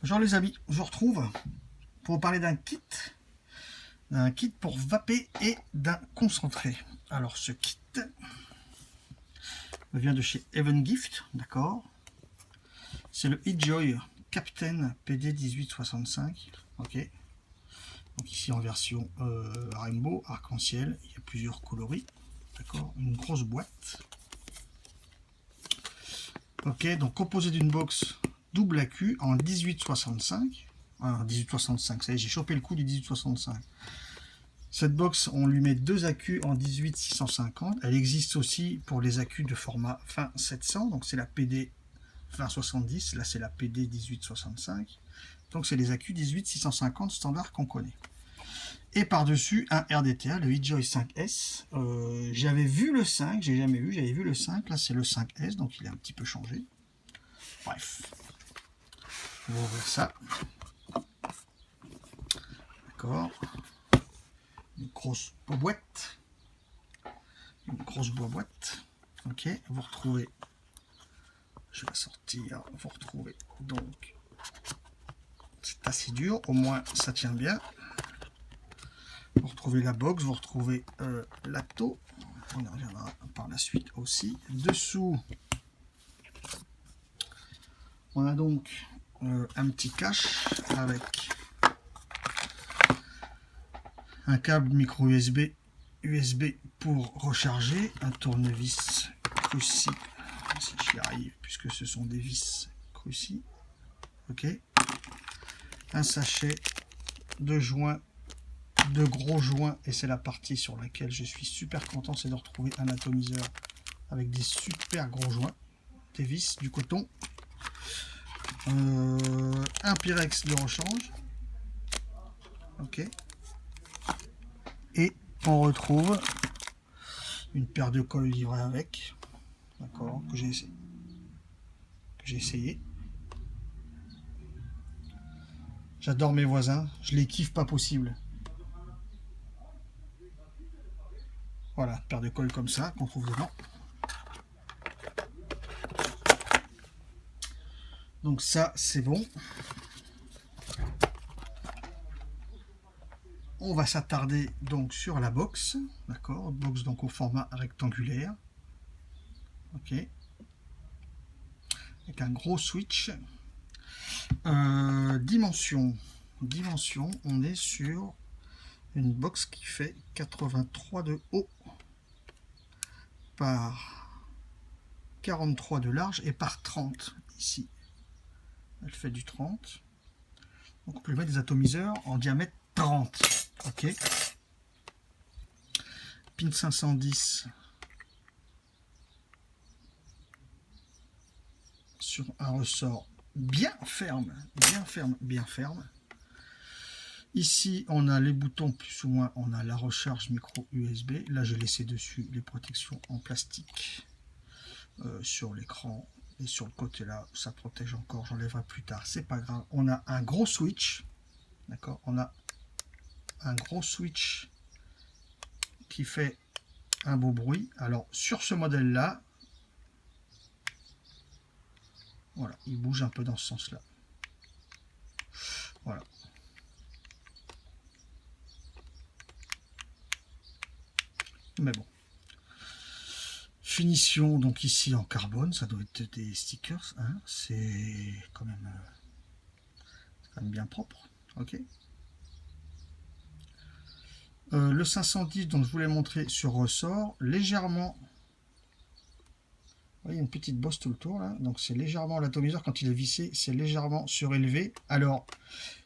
Bonjour les amis, je vous retrouve pour vous parler d'un kit pour vaper et d'un concentré. Alors ce kit vient de chez Even Gift, d'accord. C'est le Heatjoy Captain PD 1865, ok. Donc ici en version rainbow, arc-en-ciel, il y a plusieurs coloris, d'accord. Une grosse boîte. Ok, donc composé d'une box double accu en 1865. Ah, 1865, ça y est, j'ai chopé le coup du 1865. Cette box, on lui met deux accus en 18650. Elle existe aussi pour les accus de format fin 700. Donc c'est la PD 2070. Là, c'est la PD 1865. Donc c'est les accus 18650 standard qu'on connaît. Et par-dessus, un RDTA, le Heatjoy 5S. J'avais vu le 5, j'ai jamais vu, j'avais vu le 5. Là, c'est le 5S, donc il est un petit peu changé. Bref. On va ouvrir ça. D'accord. Une grosse boîte. Une grosse boîte. Ok, vous retrouvez. Je vais sortir. Vous retrouvez donc. C'est assez dur, au moins ça tient bien. Vous retrouvez la box, vous retrouvez l'acto. On y reviendra par la suite aussi. Dessous, on a donc un petit cache avec un câble micro USB pour recharger, un tournevis Cruci, si j'y arrive, puisque ce sont des vis Cruci, ok, un sachet de joints, de gros joints, et c'est la partie sur laquelle je suis super content, c'est de retrouver un atomiseur avec des super gros joints, des vis, du coton, un Pyrex de rechange, ok, et on retrouve une paire de cols livrés avec, d'accord, que j'ai essayé. J'adore mes voisins, je les kiffe pas possible. Voilà, paire de cols comme ça qu'on trouve dedans. Donc ça, c'est bon. On va s'attarder donc sur la box, d'accord, box donc au format rectangulaire, ok, avec un gros switch. Dimension, on est sur une box qui fait 83 de haut par 43 de large et par 30 ici. Elle fait du 30. Donc on peut mettre des atomiseurs en diamètre 30. Ok. Pin 510 sur un ressort bien ferme, bien ferme. Ici, on a les boutons plus ou moins, on a la recharge micro USB. Là, j'ai laissé dessus les protections en plastique sur l'écran et sur le côté là, ça protège encore. J'enlèverai plus tard, c'est pas grave. On a un gros switch, d'accord. On a un gros switch qui fait un beau bruit. Alors, sur ce modèle-là, voilà, il bouge un peu dans ce sens-là. Voilà. Mais bon. Finition, donc ici en carbone, ça doit être des stickers, hein. C'est quand même bien propre, ok. Le 510 dont je voulais montrer sur ressort, légèrement, vous voyez une petite bosse tout le tour là, donc c'est légèrement, l'atomiseur quand il est vissé, c'est légèrement surélevé. Alors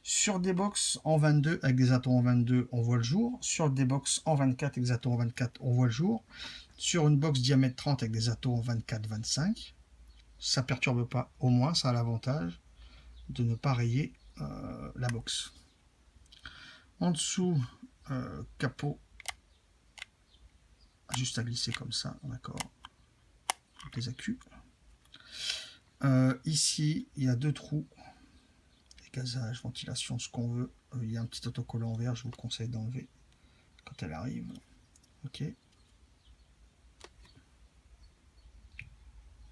sur des box en 22 avec des atomes en 22, on voit le jour. Sur des box en 24 avec des atomes en 24, on voit le jour. Sur une box diamètre 30 avec des atomes en 24-25, ça perturbe pas, au moins ça a l'avantage de ne pas rayer la box. En dessous, capot juste à glisser comme ça, d'accord, les accus. Ici, il y a deux trous, gazage, ventilation, ce qu'on veut. Il y a un petit autocollant vert, je vous conseille d'enlever quand elle arrive. Ok.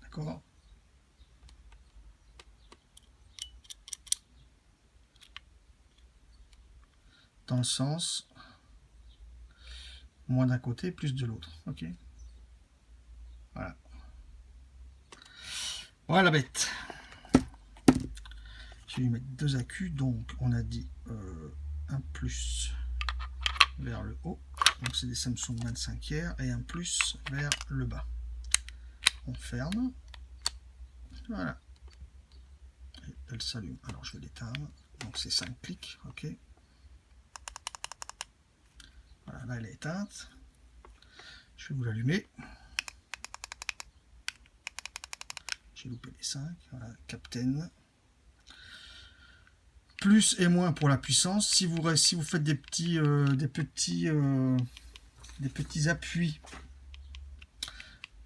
D'accord. dans le sens moins d'un côté, plus de l'autre. Ok. Voilà. Voilà la bête. Je vais lui mettre 2 accus. Donc on a dit un plus vers le haut. Donc c'est des Samsung 25R et un plus vers le bas. On ferme. Voilà. Et elle s'allume. Alors je vais l'éteindre. Donc c'est 5 clics. Ok. Voilà, là elle est éteinte. Je vais vous l'allumer. J'ai loupé les 5. Voilà, Captain. Plus et moins pour la puissance. Si vous faites des petits appuis,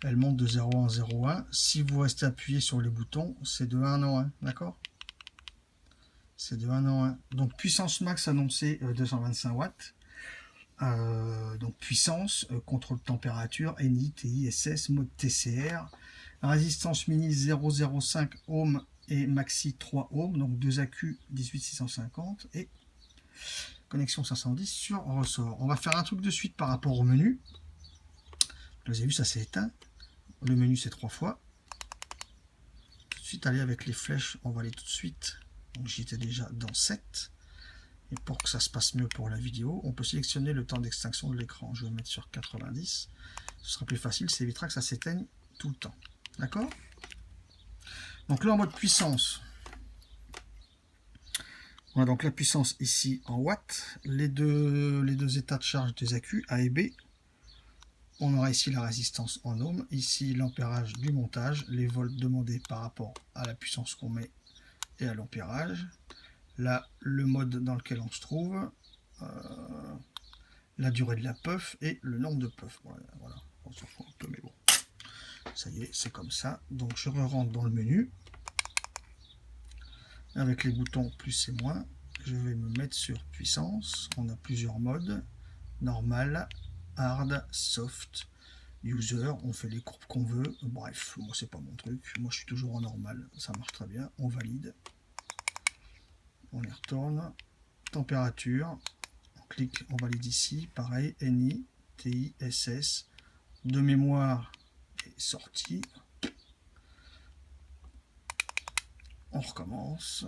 elle monte de 0 en 0,1. Si vous restez appuyé sur les boutons, c'est de 1 en 1. D'accord? C'est de 1 en 1. Donc puissance max annoncée 225 watts. Donc puissance, contrôle de température, NI, TI, SS, mode TCR. Résistance mini 0,05 ohms et maxi 3 ohms, donc 2 accus 18650 et connexion 510 sur ressort. On va faire un truc de suite par rapport au menu. Vous avez vu, ça s'est éteint. Le menu c'est 3 fois. Tout de suite, aller avec les flèches, on va aller tout de suite. Donc j'étais déjà dans 7. Et pour que ça se passe mieux pour la vidéo, on peut sélectionner le temps d'extinction de l'écran. Je vais mettre sur 90. Ce sera plus facile, ça évitera que ça s'éteigne tout le temps. D'accord? Donc là en mode puissance. On a donc la puissance ici en watts. Les deux états de charge des accus, A et B. On aura ici la résistance en ohms. Ici l'ampérage du montage. Les volts demandés par rapport à la puissance qu'on met et à l'ampérage. Là, le mode dans lequel on se trouve, la durée de la puff et le nombre de puffs. Voilà, on s'en fout un peu, mais bon. Ça y est, c'est comme ça. Donc je rentre dans le menu. Avec les boutons plus et moins. Je vais me mettre sur puissance. On a plusieurs modes. Normal, hard, soft, user. On fait les courbes qu'on veut. Bref, moi c'est pas mon truc. Moi je suis toujours en normal. Ça marche très bien. On valide. On y retourne. Température. On clique, on valide ici. Pareil, NI, TI, SS. De mémoire est sorti. On recommence.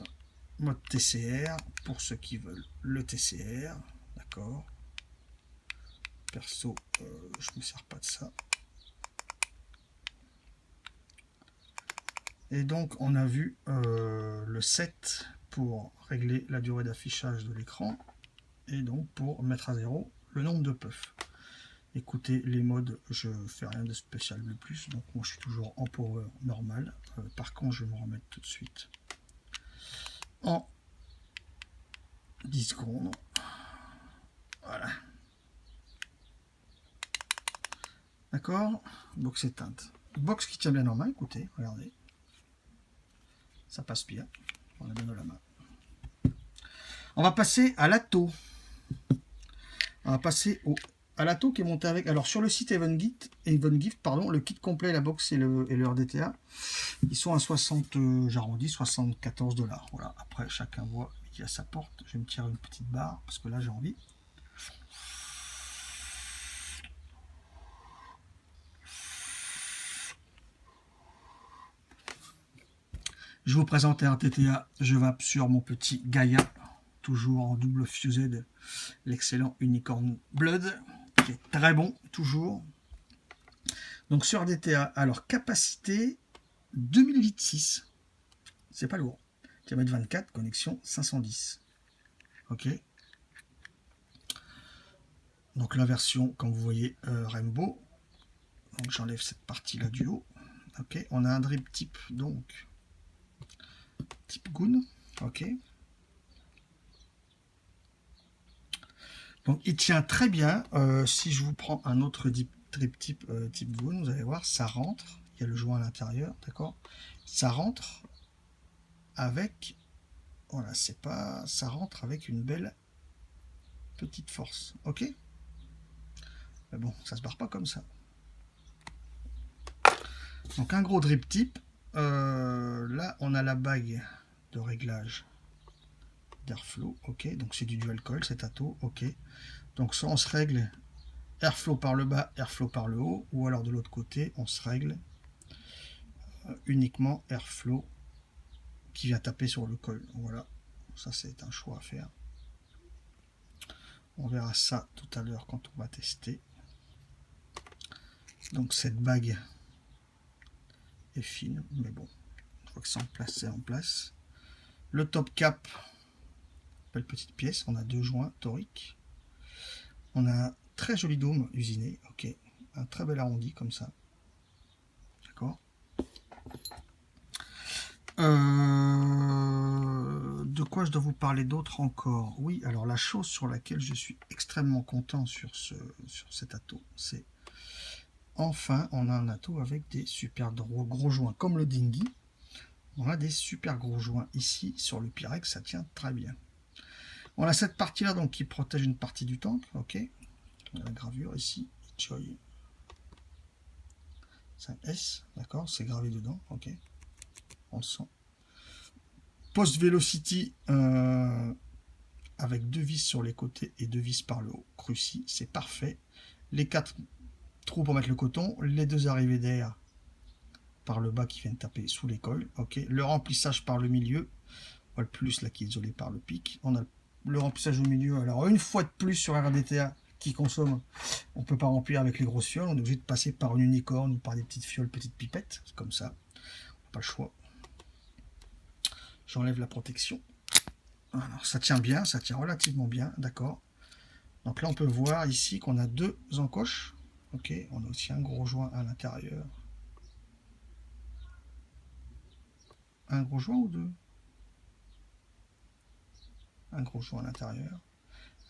Mode TCR pour ceux qui veulent le TCR. D'accord. Perso, je ne me sers pas de ça. Et donc on a vu le 7 pour régler la durée d'affichage de l'écran et donc pour mettre à 0 le nombre de puffs. Écoutez les modes, je fais rien de spécial de plus, donc moi je suis toujours en power normal. Par contre je vais me remettre tout de suite en 10 secondes. Voilà. D'accord, box éteinte. Box qui tient bien en main, écoutez, regardez. Ça passe bien. On a bien dans la main. On va passer à l'Atto. On va passer à l'Atto qui est monté avec. Alors sur le site Evengift, pardon, le kit complet, la box et le RDTA, ils sont à 60, j'arrondis, 74 $. Voilà. Après, chacun voit midi à sa porte. Je vais me tirer une petite barre parce que là j'ai envie. Je vous présente RDTA. Je vape sur mon petit Gaia, toujours en double fused, l'excellent Unicorn Blood, qui est très bon, toujours. Donc sur RDTA, alors capacité 2000 litres 6, c'est pas lourd. Diamètre 24, connexion 510. Ok. Donc la version, comme vous voyez, Rainbow. Donc j'enlève cette partie-là du haut. Ok. On a un drip type, donc type Goon. Ok. Donc il tient très bien. Si je vous prends un autre drip type Goon, vous allez voir, ça rentre. Il y a le joint à l'intérieur, d'accord. Ça rentre avec, voilà, c'est pas, ça rentre avec une belle petite force, ok. Mais bon, ça se barre pas comme ça. Donc un gros drip type. Là, on a la bague de réglage d'airflow, ok. Donc c'est du dual coil cet ato, ok. Donc soit on se règle airflow par le bas, airflow par le haut, ou alors de l'autre côté, on se règle uniquement airflow qui vient taper sur le coil. Voilà, ça c'est un choix à faire. On verra ça tout à l'heure quand on va tester. Donc cette bague est fine, mais bon, une fois que c'est en place, c'est en place. Le top cap, belle petite pièce, on a 2 joints toriques. On a un très joli dôme usiné, ok, un très bel arrondi comme ça. D'accord. De quoi je dois vous parler d'autre encore? Oui, alors la chose sur laquelle je suis extrêmement content sur cet ato, c'est enfin on a un ato avec des super gros joints comme le Dinghy. On a des super gros joints ici sur le Pyrex, ça tient très bien. On a cette partie là donc qui protège une partie du tank, ok. On a la gravure ici, Choy 5S, d'accord, c'est gravé dedans, ok. On le sent. Post Velocity avec 2 vis sur les côtés et 2 vis par le haut. Cruci, c'est parfait. Les 4 trous pour mettre le coton, les 2 arrivées d'air par le bas qui viennent taper sous les coils. Ok. Le remplissage par le milieu, on voit le plus là qui est isolé par le pic. On a le remplissage au milieu. Alors une fois de plus sur RDTA qui consomme, on ne peut pas remplir avec les grosses fioles. On est obligé de passer par une unicorne ou par des petites fioles, petites pipettes. C'est comme ça. Pas le choix. J'enlève la protection. Alors ça tient bien, ça tient relativement bien, d'accord. Donc là on peut voir ici qu'on a 2 encoches. Ok, on a aussi un gros joint à l'intérieur. Un gros joint ou 2? Un gros joint à l'intérieur,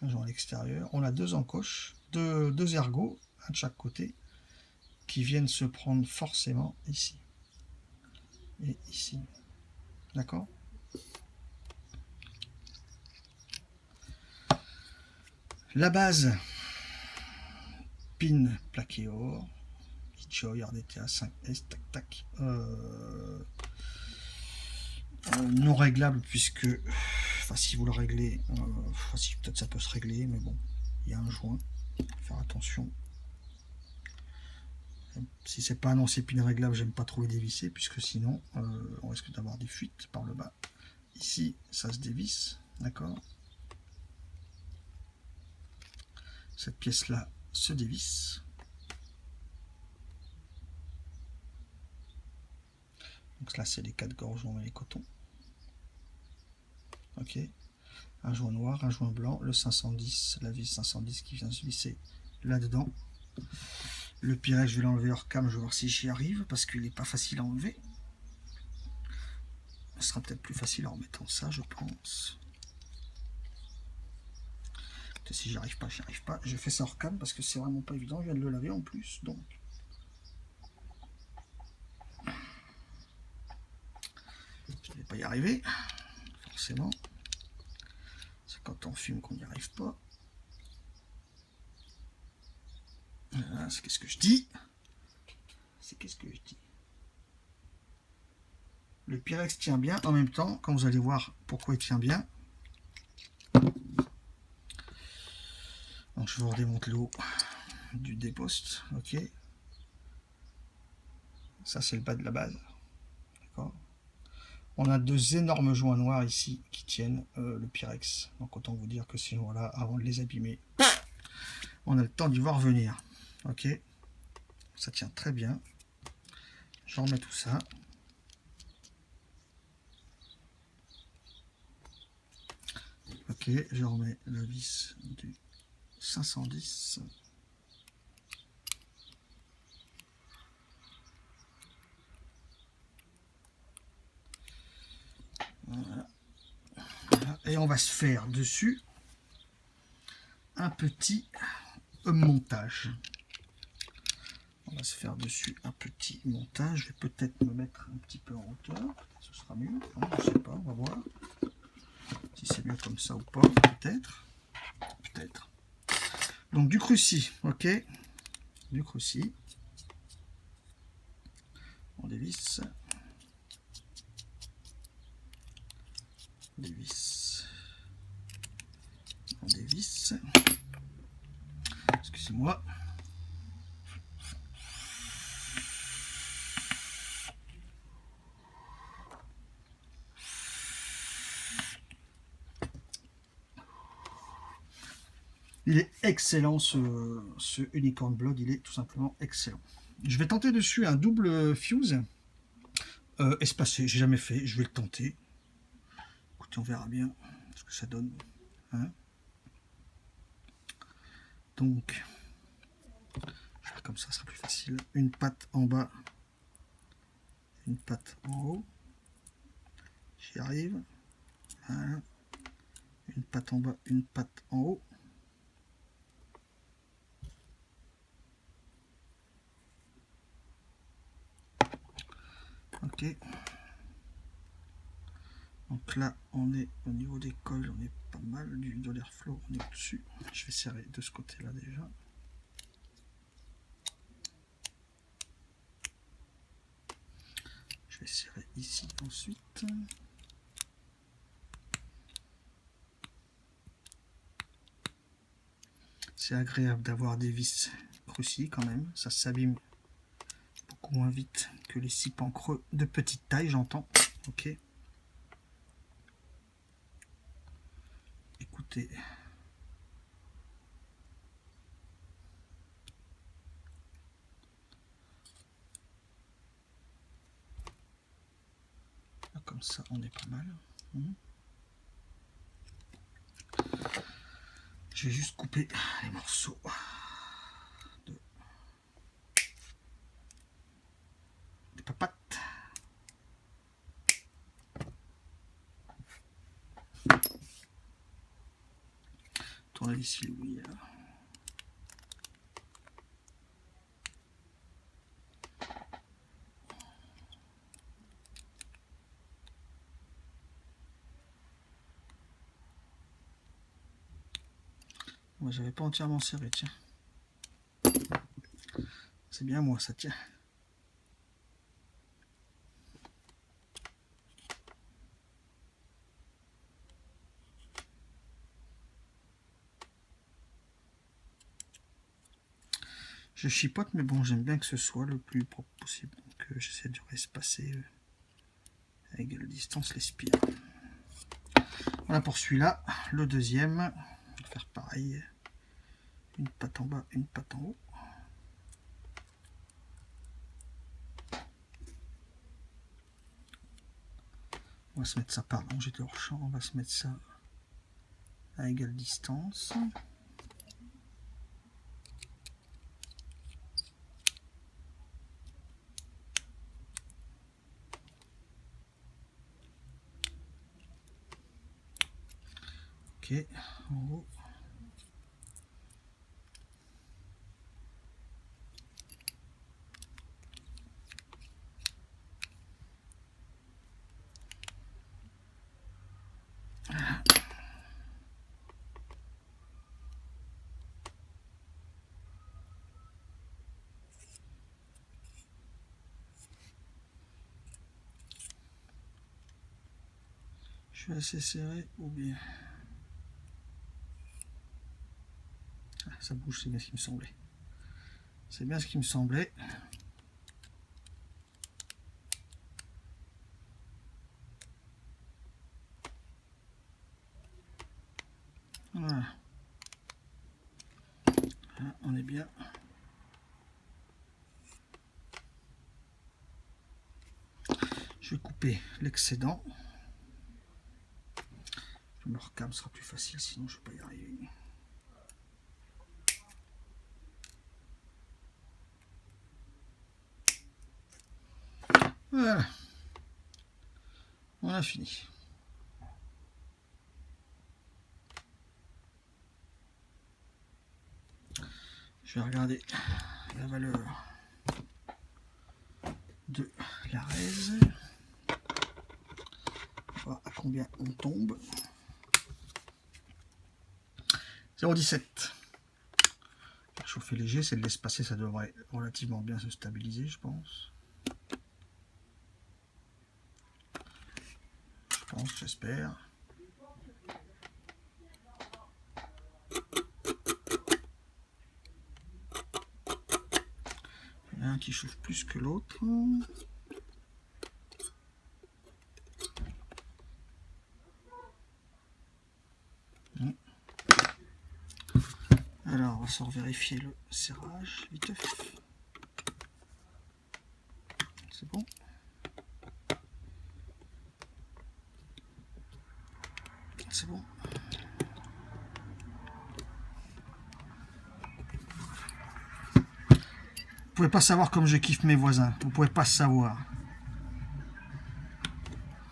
un joint à l'extérieur. On a 2 encoches, 2 ergots, un de chaque côté, qui viennent se prendre forcément ici et ici. D'accord. La base, pin plaqué or, Ichoy RDTA 5S, tac tac. Non réglable puisque, enfin si vous le réglez, si, peut-être ça peut se régler, mais bon, il y a un joint, faire attention. Si c'est pas annoncé pin réglable, j'aime pas trop les dévisser puisque sinon on risque d'avoir des fuites par le bas. Ici ça se dévisse, d'accord. Cette pièce là se dévisse. Donc là c'est les 4 gorgeons et les cotons. Ok. Un joint noir, un joint blanc, le 510, la vis 510 qui vient se visser là-dedans. Le Pyrex, je vais l'enlever hors cam, je vais voir si j'y arrive, parce qu'il n'est pas facile à enlever. Ce sera peut-être plus facile en remettant ça, je pense. Si j'y arrive pas, j'y arrive pas. Je fais ça hors cam, parce que c'est vraiment pas évident, je viens de le laver en plus, donc... Je ne vais pas y arriver, forcément. C'est quand on fume qu'on n'y arrive pas. Voilà, c'est qu'est-ce que je dis. C'est qu'est-ce que je dis. Le Pyrex tient bien en même temps, quand vous allez voir pourquoi il tient bien. Donc je vous redémonte le haut du déposte, ok. Ça c'est le bas de la base, d'accord. On a 2 énormes joints noirs ici qui tiennent le Pyrex. Donc autant vous dire que ces joints-là, avant de les abîmer, on a le temps d'y voir venir, ok. Ça tient très bien. Je remets tout ça. Ok, je remets la vis du 510. Voilà. Voilà. Et on va se faire dessus un petit montage. On va se faire dessus un petit montage. Je vais peut-être me mettre un petit peu en hauteur. Peut-être ce sera mieux. Non, je sais pas, on va voir. Si c'est mieux comme ça ou pas, peut-être. Peut-être. Donc du cruci, ok. Du cruci. On dévisse. Dévisse. vis. Excusez-moi. Il est excellent ce Unicorn Blood, il est tout simplement excellent. Je vais tenter dessus un double fuse espacé, j'ai jamais fait, je vais le tenter. Écoutez, on verra bien ce que ça donne. Hein, donc, je vais comme ça sera plus facile. Une patte en bas, une patte en haut. J'y arrive. Voilà. Une patte en bas, une patte en haut. Ok. Donc là, on est au niveau des coils, on est pas mal. De l'airflow, on est au-dessus. Je vais serrer de ce côté-là déjà. Je vais serrer ici ensuite. C'est agréable d'avoir des vis cruciées quand même. Ça s'abîme beaucoup moins vite que les scies pans creux de petite taille, j'entends. Ok. Écoutez. Là, comme ça, on est pas mal. Je vais juste couper les morceaux de papates. Tournevis oui. Moi, j'avais pas entièrement serré, tiens. C'est bien moi, ça tient. Je chipote, mais bon, j'aime bien que ce soit le plus propre possible. Donc, j'essaie de espacer à égale distance les spires. Voilà pour celui-là. Le deuxième, on va faire pareil. Une patte en bas, une patte en haut. On va se mettre ça, pardon, j'étais hors champ. On va se mettre ça à égale distance. Ok, en haut. Je suis assez serré ou bien... Ah, ça bouge, c'est bien ce qui me semblait. C'est bien ce qui me semblait. Voilà. Voilà, on est bien. Je vais couper l'excédent. Le recam sera plus facile, sinon je ne vais pas y arriver. Voilà. On a fini. Je vais regarder la valeur de la raise. Voir à combien on tombe. 0,17. Chauffer léger, c'est de l'espacer, ça devrait relativement bien se stabiliser, je pense. J'espère. qui chauffe plus que l'autre. Alors, on va se vérifier le serrage, vite. C'est bon. C'est bon. Vous pouvez pas savoir comme je kiffe mes voisins. Vous pouvez pas savoir.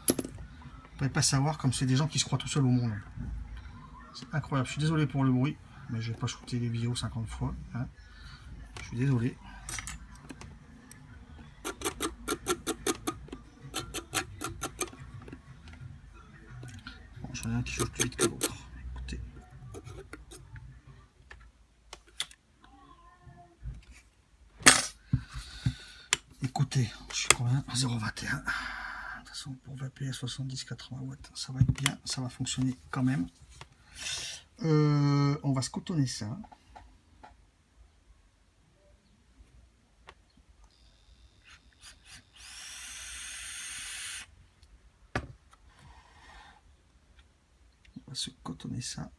Vous pouvez pas savoir comme c'est des gens qui se croient tout seuls au monde. C'est incroyable. Je suis désolé pour le bruit, mais je vais pas shooter les vidéos 50 fois. Hein. Je suis désolé. Bon, j'en ai un qui chauffe plus vite que l'autre. Écoutez. Écoutez, je suis combien 0,21. De toute façon, pour vaper à 70-80 watts, ça va être bien. Ça va fonctionner quand même. On va se cotonner ça. On va se cotonner ça.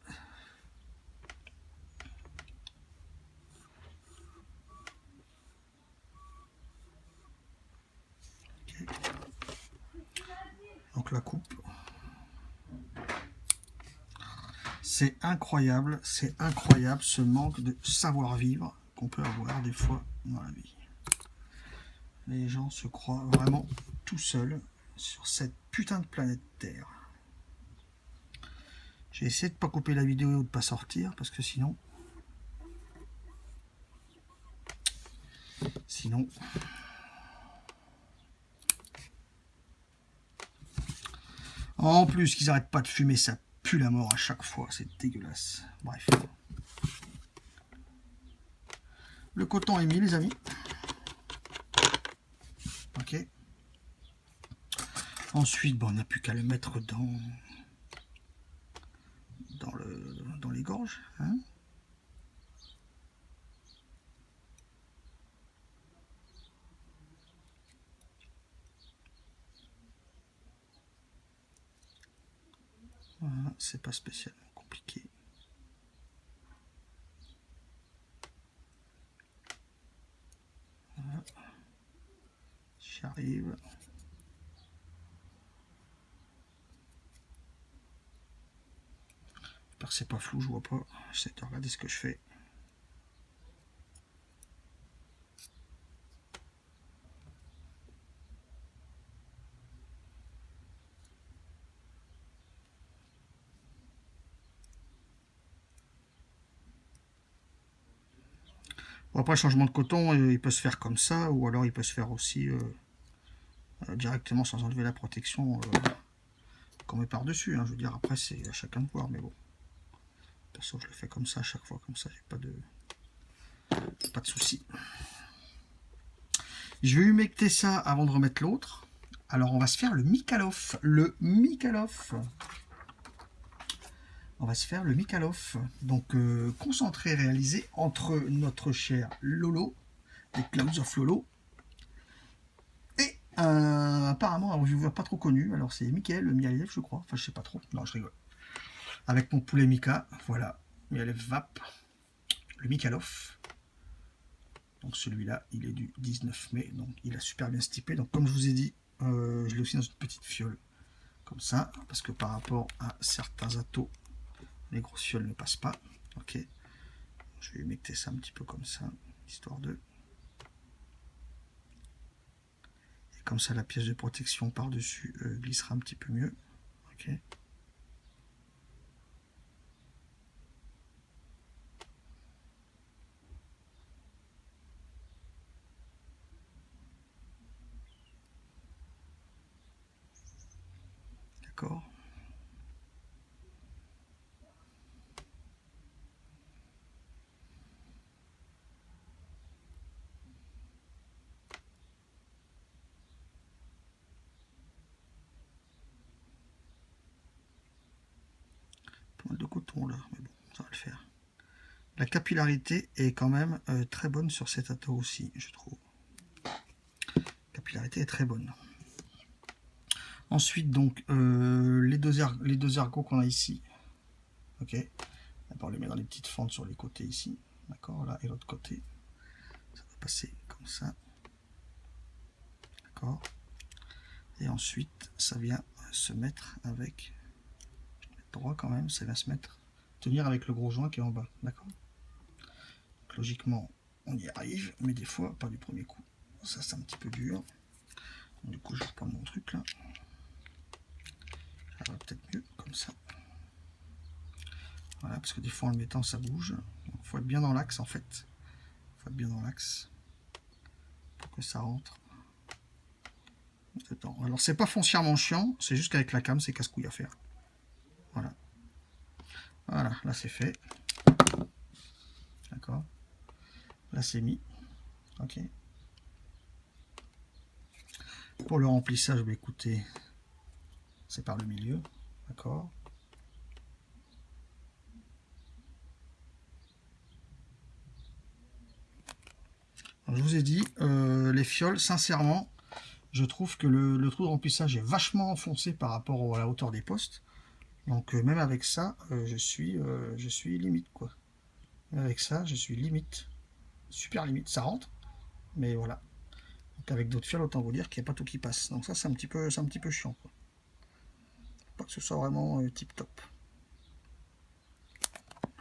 Okay. Donc la coupe. C'est incroyable ce manque de savoir-vivre qu'on peut avoir des fois dans la vie. Les gens se croient vraiment tout seuls sur cette putain de planète Terre. J'ai essayé de ne pas couper la vidéo ou de ne pas sortir parce que sinon... En plus qu'ils n'arrêtent pas de fumer, ça pue la mort à chaque fois, c'est dégueulasse. Bref. Le coton est mis, les amis. Ok. Ensuite, bon, on n'a plus qu'à le mettre dans les gorges. Hein. Voilà, c'est pas spécialement compliqué. Voilà. J'y arrive. J'espère que c'est pas flou, je vois pas. J'essaie de regarder ce que je fais. Bon, après, le changement de coton, il peut se faire comme ça, ou alors il peut se faire aussi directement sans enlever la protection qu'on met par-dessus. Hein. Je veux dire, après, c'est à chacun de voir, mais bon. Perso, je le fais comme ça à chaque fois, comme ça, j'ai pas de soucis. Je vais humecter ça avant de remettre l'autre. Alors, on va se faire le Mikalov. Le Mikalov. On va se faire le Mikalov. Donc, concentré réalisé entre notre cher Lolo, les Clouds of Lolo, et apparemment un revieweur pas trop connu. Alors, c'est Mickaël Mialev, je crois. Enfin, je sais pas trop. Non, je rigole. Avec mon poulet Mika. Voilà. Mialev Vap. Le Mikalov. Donc, celui-là, il est du 19 mai. Donc, il a super bien stipé. Donc, comme je vous ai dit, je l'ai aussi dans une petite fiole. Comme ça. Parce que par rapport à certains atos, les grosses fioles ne passent pas. Ok. Je vais humecter ça un petit peu comme ça, histoire de... Et comme ça, la pièce de protection par-dessus glissera un petit peu mieux. Ok. D'accord. Pas mal de coton là, mais bon, ça va le faire. La capillarité est quand même très bonne sur cet ato aussi, je trouve. capillarité est très bonne. Ensuite, donc, les deux ergots qu'on a ici. Ok. On les met dans les petites fentes sur les côtés ici. D'accord, là et l'autre côté. Ça va passer comme ça. D'accord. Et ensuite, ça vient se mettre avec... droit quand même, ça vient se mettre... tenir avec le gros joint qui est en bas. D'accord. Logiquement, on y arrive, mais des fois, pas du premier coup. Ça, c'est un petit peu dur. Du coup, je vais reprendre mon truc là. Ça va peut-être mieux, comme ça. Voilà, parce que des fois, en le mettant, ça bouge. Il faut être bien dans l'axe, en fait. Il faut être bien dans l'axe pour que ça rentre dedans. Alors, c'est pas foncièrement chiant, c'est juste qu'avec la cam, c'est casse-couille à faire. Voilà. Voilà, là, c'est fait. D'accord. Là, c'est mis. Ok. Pour le remplissage, bah, écoutez, c'est par le milieu. D'accord. Je vous ai dit, les fioles, sincèrement, je trouve que le trou de remplissage est vachement enfoncé par rapport à la hauteur des postes. Donc même avec ça, je suis limite, quoi. Avec ça, je suis limite. Super limite. Ça rentre, mais voilà. Donc avec d'autres fioles, autant vous dire qu'il n'y a pas tout qui passe. Donc ça, c'est un petit peu chiant, quoi. Pas que ce soit vraiment tip top.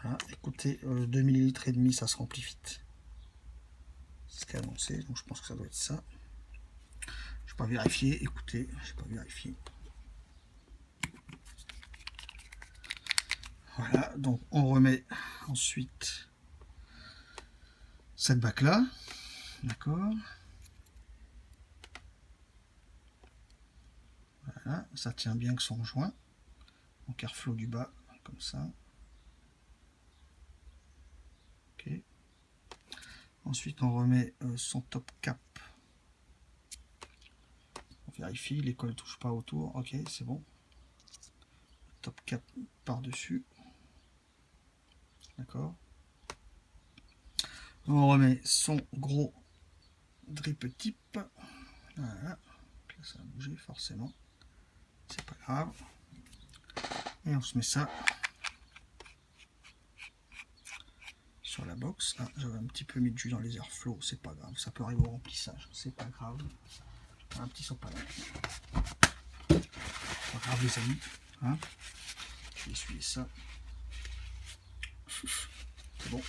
Voilà, écoutez, 2 ml et demi, ça se remplit vite. C'est ce qui est annoncé, donc je pense que ça doit être ça. Je n'ai pas vérifié, écoutez, je n'ai pas vérifié. Voilà, donc on remet ensuite cette bac là, d'accord. Voilà, ça tient bien que son joint. Donc airflow du bas, comme ça. Ok. Ensuite on remet son top cap. On vérifie, les cols ne touchent pas autour. Ok, c'est bon. Top cap par-dessus. D'accord. On remet son gros drip tip. Voilà. Là, ça a bougé forcément. C'est pas grave. Et on se met ça sur la box. Ah, j'avais un petit peu mis de jus dans les airflows, c'est pas grave. Ça peut arriver au remplissage, c'est pas grave. Un petit sopalin. Pas grave les amis. Hein, je vais essuyer ça. C'est bon.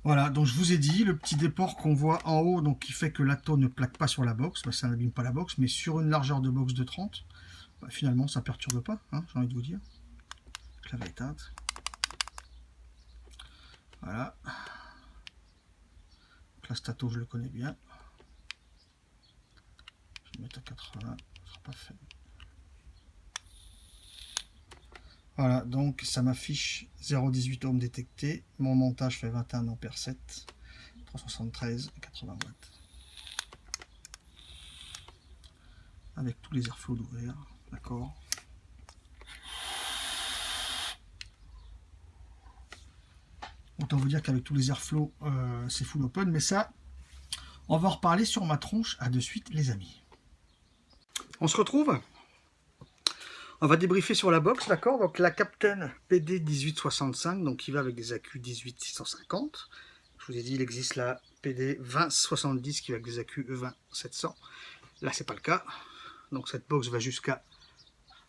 Voilà, donc je vous ai dit, le petit déport qu'on voit en haut, donc qui fait que l'atto ne plaque pas sur la box, bah, ça n'abîme pas la box, mais sur une largeur de box de 30, bah, finalement ça ne perturbe pas, hein, j'ai envie de vous dire. Je l'avais éteinte. Voilà. Donc là, cet atto, je le connais bien. Je vais mettre à 80, ça sera pas fait. Voilà, donc ça m'affiche 0,18 ohms détecté. Mon montage fait 21 ampères 7, 373, 80 watts. Avec tous les airflows d'ouvert, d'accord. Autant vous dire qu'avec tous les airflows, c'est full open, mais ça, on va en reparler sur ma tronche. À de suite, les amis. On se retrouve. On va débriefer sur la box, d'accord. Donc la Captain PD 1865, donc qui va avec des accus 18650. Je vous ai dit, il existe la PD 2070 qui va avec des accus E20 700. Là, c'est pas le cas. Donc cette box va jusqu'à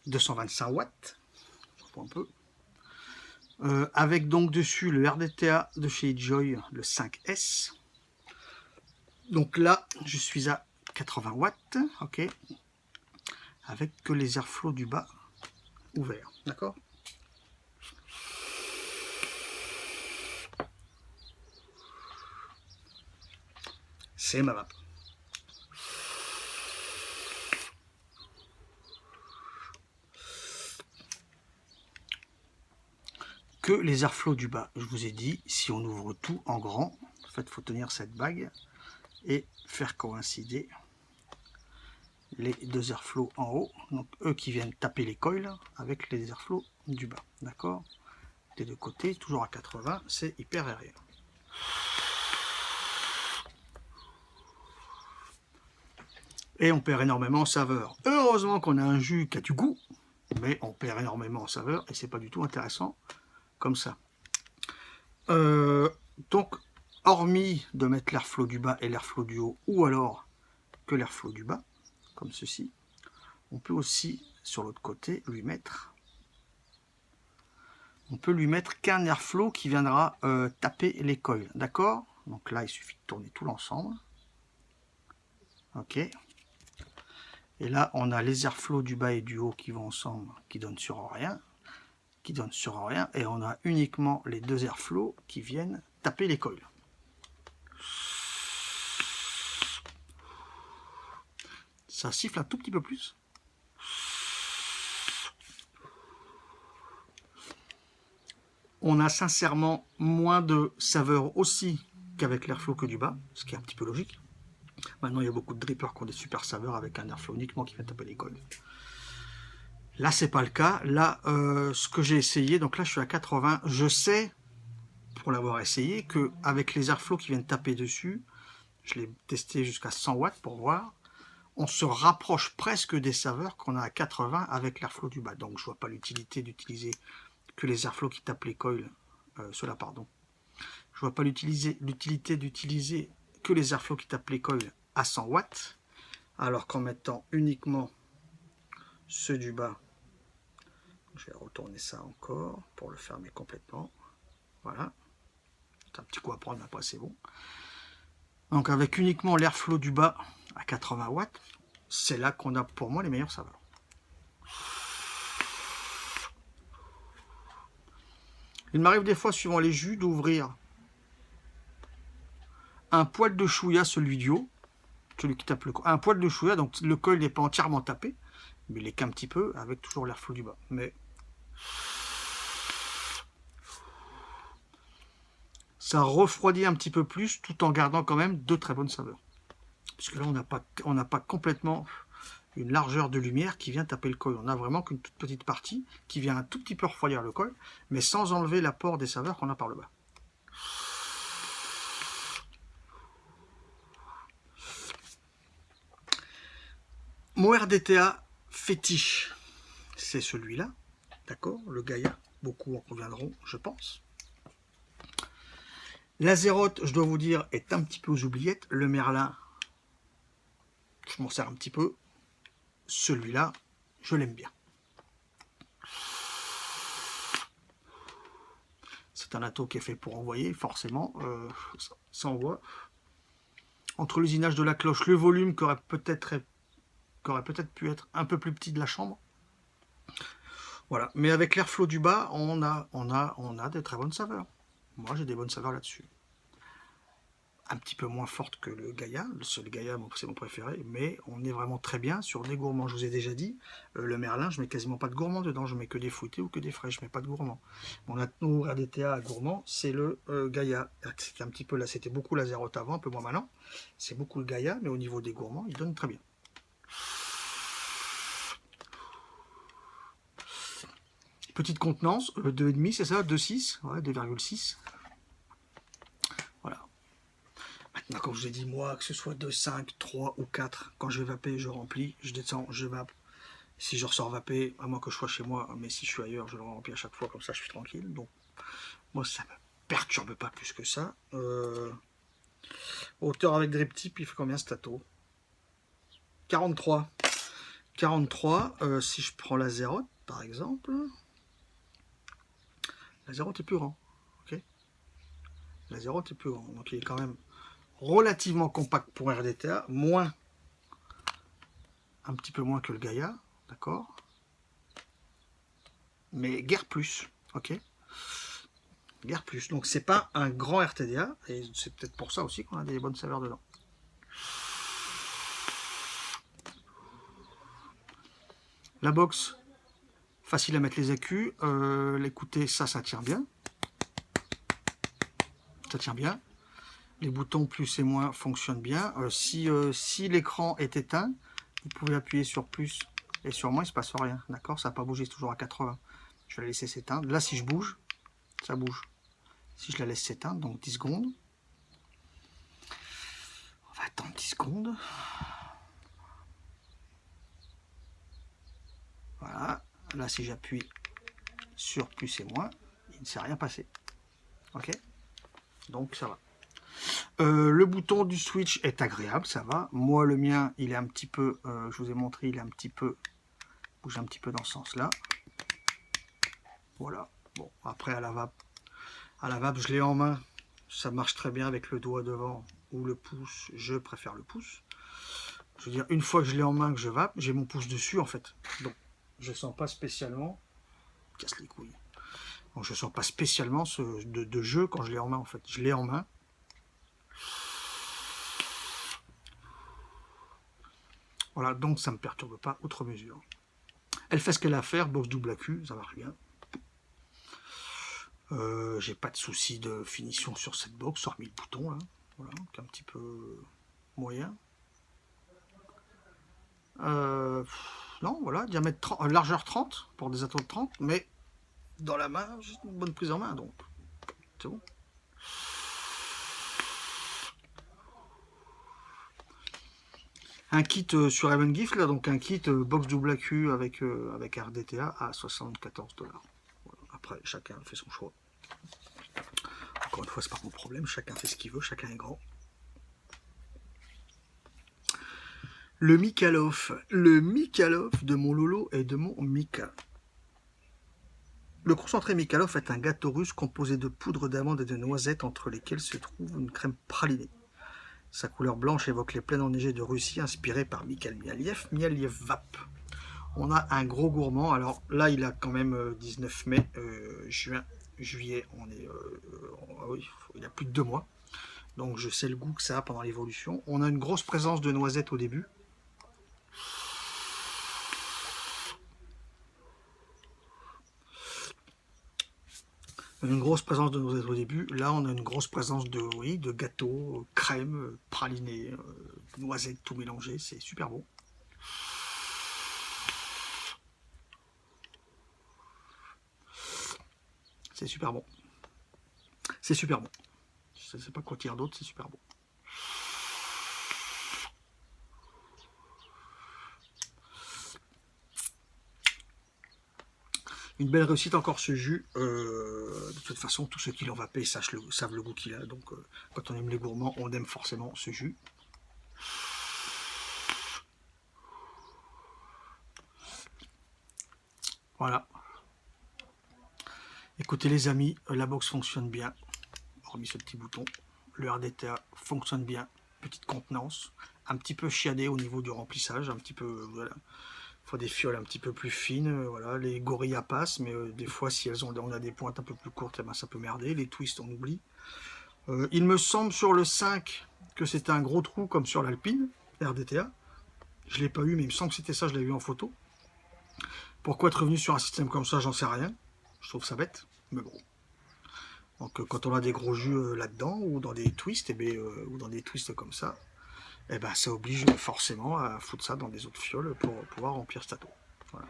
225 watts. Je reprends un peu. Avec donc dessus le RDTA de chez Joy, le 5S. Donc là, je suis à 80 watts, ok. Avec que les airflows du bas ouverts, d'accord. C'est ma map. Que les airflows du bas, je vous ai dit, si on ouvre tout en grand, en fait, il faut tenir cette bague et faire coïncider les deux airflows en haut, donc eux qui viennent taper les coils avec les airflows du bas, d'accord. des deux côtés, toujours à 80, c'est hyper aérien. Et on perd énormément en saveur. Heureusement qu'on a un jus qui a du goût, mais on perd énormément en saveur et c'est pas du tout intéressant comme ça. Donc, hormis de mettre l'airflow du bas et l'airflow du haut, ou alors que l'airflow du bas, comme ceci, on peut aussi, sur l'autre côté, lui mettre qu'un airflow qui viendra taper les coils, d'accord? Donc là, il suffit de tourner tout l'ensemble. Ok. Et là, on a les airflows du bas et du haut qui vont ensemble, qui donnent sur rien, et on a uniquement les deux airflows qui viennent taper les coils. Ça siffle un tout petit peu plus. On a sincèrement moins de saveur aussi qu'avec l'airflow que du bas, ce qui est un petit peu logique. Maintenant, il y a beaucoup de drippers qui ont des super saveurs avec un airflow uniquement qui vient taper les coils. Là, c'est pas le cas. Là, ce que j'ai essayé, donc là, je suis à 80. Je sais, pour l'avoir essayé, que avec les airflows qui viennent taper dessus, je l'ai testé jusqu'à 100 watts pour voir, on se rapproche presque des saveurs qu'on a à 80 avec l'airflow du bas. Donc, je vois pas l'utilité d'utiliser que les airflows qui tapent les coils. Cela, pardon. Je vois pas l'utilité d'utiliser que les airflows qui tapent les coils à 100 watts, alors qu'en mettant uniquement ceux du bas, je vais retourner ça encore pour le fermer complètement. Voilà. C'est un petit coup à prendre, mais après c'est bon. Donc avec uniquement l'airflow du bas à 80 watts, c'est là qu'on a pour moi les meilleures saveurs. Il m'arrive des fois, suivant les jus, d'ouvrir un poil de chouïa, celui du haut, celui qui tape le coil. Un poil de chouïa, donc le coil n'est pas entièrement tapé, mais il est qu'un petit peu, avec toujours l'airflow du bas. Mais ça refroidit un petit peu plus, tout en gardant quand même de très bonnes saveurs. Puisque là, on n'a pas complètement une largeur de lumière qui vient taper le coil. On a vraiment qu'une toute petite partie qui vient un tout petit peu refroidir le coil, mais sans enlever l'apport des saveurs qu'on a par le bas. Mon RDTA fétiche, c'est celui-là, d'accord, le Gaïa. Beaucoup en conviendront, je pense. L'Azeroth, je dois vous dire, est un petit peu aux oubliettes. Le Merlin, je m'en sers un petit peu. Celui-là, je l'aime bien. C'est un ato qui est fait pour envoyer, forcément. Ça envoie. Entre l'usinage de la cloche, le volume qui aurait peut-être pu être un peu plus petit de la chambre. Voilà. Mais avec l'airflow du bas, on a de très bonnes saveurs. Moi, j'ai des bonnes saveurs là-dessus. Un petit peu moins forte que le Gaïa. Le Gaïa, c'est mon préféré, mais on est vraiment très bien sur des gourmands. Je vous ai déjà dit, le Merlin, je mets quasiment pas de gourmand dedans. Je mets que des fruités ou que des frais. Je mets pas de gourmand. Mon RDTA à gourmand, c'est le Gaïa. C'était un petit peu là, c'était beaucoup l'Azeroth avant, un peu moins maintenant. C'est beaucoup le Gaïa, mais au niveau des gourmands, il donne très bien. Petite contenance, 2,5, c'est ça, 2,6, ouais, 2,6. Voilà. Maintenant, comme je vous ai dit, moi, que ce soit 2, 5, 3 ou 4, quand je vais vaper, je remplis, je descends, je vape. Si je ressors vaper, à moins que je sois chez moi, mais si je suis ailleurs, je le remplis à chaque fois, comme ça je suis tranquille. Donc, moi, ça ne me perturbe pas plus que ça. Hauteur avec drip tip, il fait combien ce tato? 43. 43, si je prends l'Azeroth, par exemple, l'Azeroth est plus grand. Okay, l'Azeroth est plus grand, donc il est quand même relativement compact pour RDTA, un petit peu moins que le Gaïa, d'accord, mais guère plus, ok, guère plus. Donc c'est pas un grand RTDA, et c'est peut-être pour ça aussi qu'on a des bonnes saveurs dedans. La box, facile à mettre les accus, l'écouter, ça tient bien. Ça tient bien. Les boutons plus et moins fonctionnent bien. Si l'écran est éteint, vous pouvez appuyer sur plus et sur moins, il ne se passe rien. D'accord, ça n'a pas bougé, c'est toujours à 80. Je vais la laisser s'éteindre. Là, si je bouge, ça bouge. Si je la laisse s'éteindre, donc 10 secondes. On va attendre 10 secondes. Voilà. Là, si j'appuie sur plus et moins, il ne s'est rien passé. Ok? Donc, ça va. Le bouton du switch est agréable, ça va. Moi, le mien, il est un petit peu, je vous ai montré, il est un petit peu, bouge un petit peu dans ce sens-là. Voilà. Bon, après, à la vape, je l'ai en main. Ça marche très bien avec le doigt devant ou le pouce. Je préfère le pouce. Je veux dire, une fois que je l'ai en main, que je vape, j'ai mon pouce dessus, en fait. Donc, je sens pas spécialement... Casse les couilles. Donc, je sens pas spécialement de jeu quand je l'ai en main, en fait. Je l'ai en main. Voilà, donc ça ne me perturbe pas outre mesure. Elle fait ce qu'elle a à faire, box double AQ, ça marche bien. J'ai pas de souci de finition sur cette box, hormis le bouton, là. Voilà, qui est un petit peu moyen. Non, voilà, diamètre 30, largeur 30 pour des atos de 30, mais dans la main, j'ai une bonne prise en main, donc c'est bon. Un kit sur Evengift, là, donc un kit box double AQ avec RDTA à 74 $. Voilà. Après, chacun fait son choix. Encore une fois, c'est pas mon problème, chacun fait ce qu'il veut, chacun est grand. Le Mikalov de mon Lolo et de mon Mika. Le concentré Mikalov est un gâteau russe composé de poudre d'amande et de noisettes entre lesquelles se trouve une crème pralinée. Sa couleur blanche évoque les plaines enneigées de Russie inspirées par Mikhail Mialiev Vap. On a un gros gourmand, alors là il a quand même 19 mai, juin, juillet, on est, oui, il y a plus de 2 mois. Donc je sais le goût que ça a pendant l'évolution. On a une grosse présence de noisettes au début. Une grosse présence de noisettes au début. Là, on a une grosse présence de, oui, de gâteau, crème, praliné, noisettes, tout mélangé. C'est super bon. C'est super bon. C'est super bon. Je ne sais pas quoi dire d'autre, c'est super bon. Une belle réussite encore ce jus. De toute façon, tous ceux qui l'ont vapé savent le goût qu'il a. Donc, quand on aime les gourmands, on aime forcément ce jus. Voilà. Écoutez les amis, la box fonctionne bien. Hormis ce petit bouton. Le RDTA fonctionne bien. Petite contenance. Un petit peu chiadé au niveau du remplissage. Un petit peu, voilà. Il faut des fioles un petit peu plus fines, voilà. Les gorillas passent, mais des fois si on a des pointes un peu plus courtes, eh ben, ça peut merder. Les twists on oublie. Il me semble sur le 5 que c'était un gros trou comme sur l'Alpine RDTA. Je ne l'ai pas eu, mais il me semble que c'était ça, je l'ai vu en photo. Pourquoi être revenu sur un système comme ça, j'en sais rien. Je trouve ça bête, mais bon. Donc quand on a des gros jus là-dedans, ou dans des twists, ou dans des twists comme ça, eh ben, ça oblige forcément à foutre ça dans des autres fioles pour pouvoir remplir ce tato. Voilà.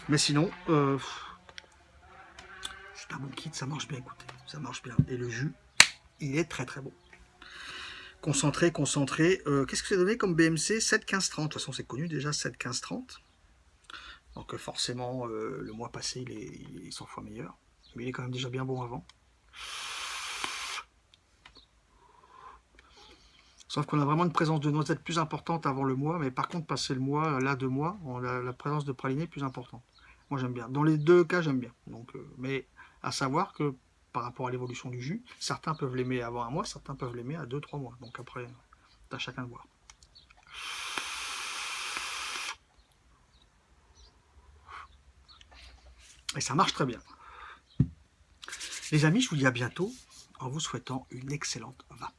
Mais sinon, c'est un bon kit, ça marche bien, écoutez, ça marche bien. Et le jus, il est très très bon. Concentré. Qu'est-ce que c'est donné comme BMC 7,15,30. De toute façon, c'est connu déjà, 7,15,30. Donc forcément, le mois passé, il est 100 fois meilleur. Mais il est quand même déjà bien bon avant. Sauf qu'on a vraiment une présence de noisettes plus importante avant le mois, mais par contre, passer le mois, là 2 mois, on a la présence de praliné plus importante. Moi, j'aime bien. Dans les deux cas, j'aime bien. Donc, mais à savoir que par rapport à l'évolution du jus, certains peuvent l'aimer avant un mois, certains peuvent l'aimer à 2-3 mois. Donc après, t'as chacun de voir. Et ça marche très bien. Les amis, je vous dis à bientôt en vous souhaitant une excellente vape.